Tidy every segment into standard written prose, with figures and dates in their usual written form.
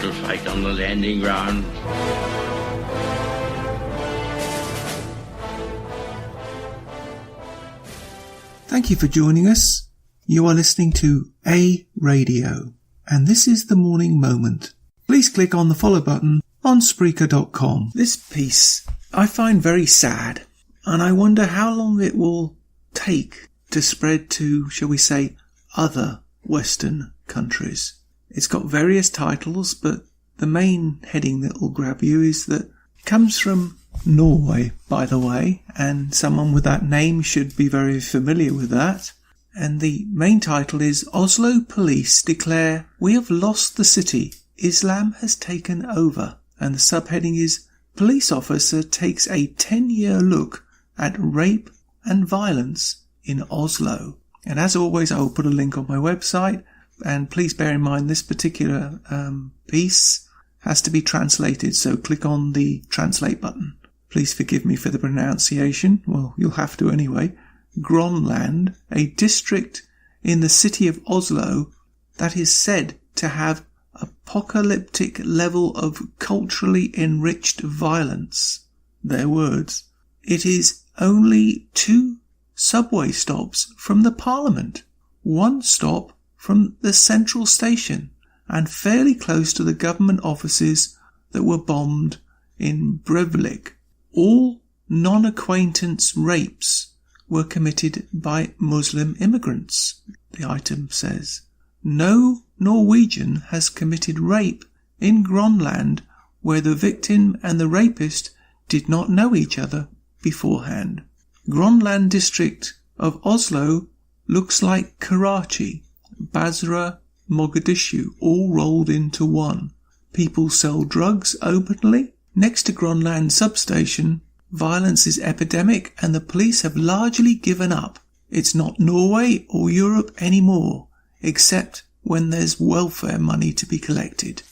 to fight on the landing ground. Thank you for joining us. You are listening to A Radio, and this is The Morning Moment. Please click on the follow button on Spreaker.com. This piece I find very sad, and I wonder how long it will take to spread to, shall we say, other Western countries. It's got various titles, but the main heading that will grab you is that it comes from Norway, by the way, and someone with that name should be very familiar with that. And the main title is Oslo Police Declare We Have Lost the City. Islam has taken over. And the subheading is Police Officer Takes a 10-year Look at Rape and Violence in Oslo. And as always, I will put a link on my website. And please bear in mind this particular piece has to be translated, so click on the translate button. Please forgive me for the pronunciation. Well, you'll have to anyway. Grønland, a district in the city of Oslo that is said to have apocalyptic level of culturally enriched violence. Their words. It is only 2 subway stops from the parliament, 1 stop from the central station, and fairly close to the government offices that were bombed in Breivik. All non-acquaintance rapes were committed by Muslim immigrants, the item says. No Norwegian has committed rape in Grønland where the victim and the rapist did not know each other beforehand. Grønland district of Oslo looks like Karachi, Basra, Mogadishu, all rolled into one. People sell drugs openly. Next to Grønland substation, violence is epidemic and the police have largely given up. It's not Norway or Europe anymore, except when there's welfare money to be collected.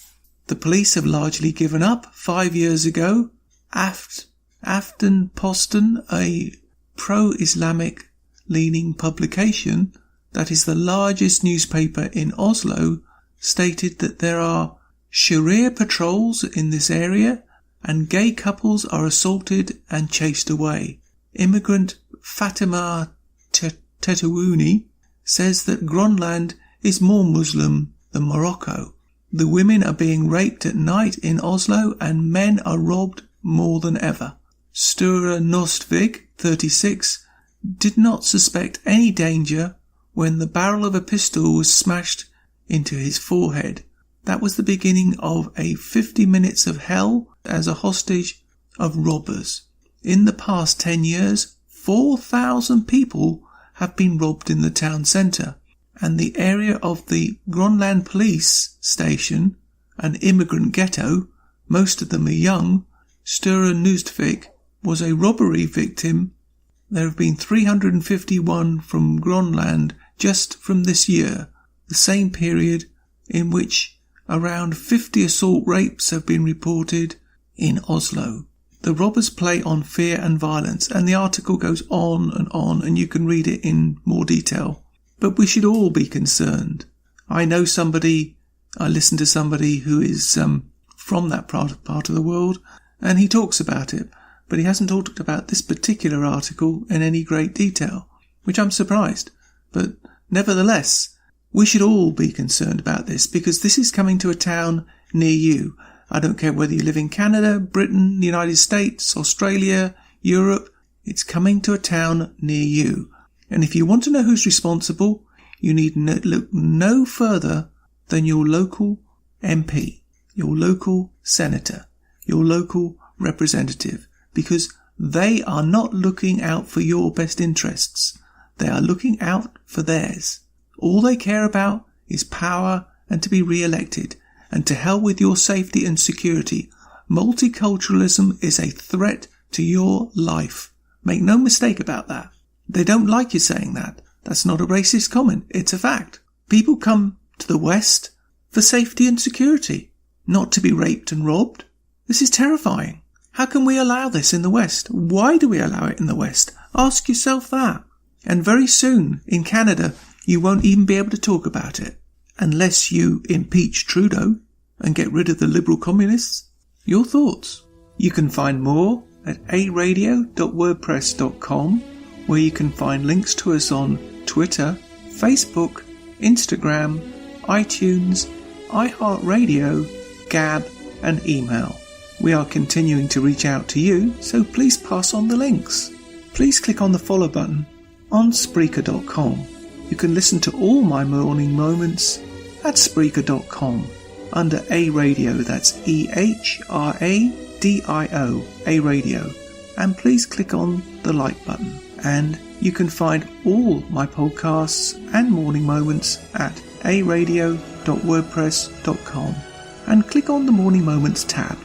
The police have largely given up. 5 years ago, Aftenposten, a pro-Islamic leaning publication that is the largest newspaper in Oslo, stated that there are Sharia patrols in this area and gay couples are assaulted and chased away. Immigrant Fatima Tetawuni says that Grønland is more Muslim than Morocco. The women are being raped at night in Oslo and men are robbed more than ever. Sture Nostvig, 36, did not suspect any danger when the barrel of a pistol was smashed into his forehead. That was the beginning of a 50 minutes of hell as a hostage of robbers. In the past 10 years, 4,000 people have been robbed in the town centre, and the area of the Grønland police station, an immigrant ghetto, most of them are young. Sture Nostvig was a robbery victim. There have been 351 from Grønland just from this year, the same period in which around 50 assault rapes have been reported in Oslo. The robbers play on fear and violence, and the article goes on, and you can read it in more detail. But we should all be concerned. I listen to somebody who is from that part of the world, and he talks about it, but he hasn't talked about this particular article in any great detail, which I'm surprised. But nevertheless, we should all be concerned about this because this is coming to a town near you. I don't care whether you live in Canada, Britain, the United States, Australia, Europe. It's coming to a town near you. And if you want to know who's responsible, you need look no further than your local MP, your local senator, your local representative, because they are not looking out for your best interests. They are looking out for theirs. All they care about is power and to be re-elected, and to hell with your safety and security. Multiculturalism is a threat to your life. Make no mistake about that. They don't like you saying that. That's not a racist comment. It's a fact. People come to the West for safety and security, not to be raped and robbed. This is terrifying. How can we allow this in the West? Why do we allow it in the West? Ask yourself that. And very soon, in Canada, you won't even be able to talk about it unless you impeach Trudeau. and get rid of the liberal communists? Your thoughts? You can find more at aradio.wordpress.com, where you can find links to us on Twitter, Facebook, Instagram, iTunes, iHeartRadio, Gab and email. We are continuing to reach out to you, so please pass on the links. Please click on the follow button on Spreaker.com. You can listen to all my morning moments at Spreaker.com under A Radio, that's EHRADIO, A Radio, and please click on the like button. And you can find all my podcasts and morning moments at aradio.wordpress.com and click on the Morning Moments tab.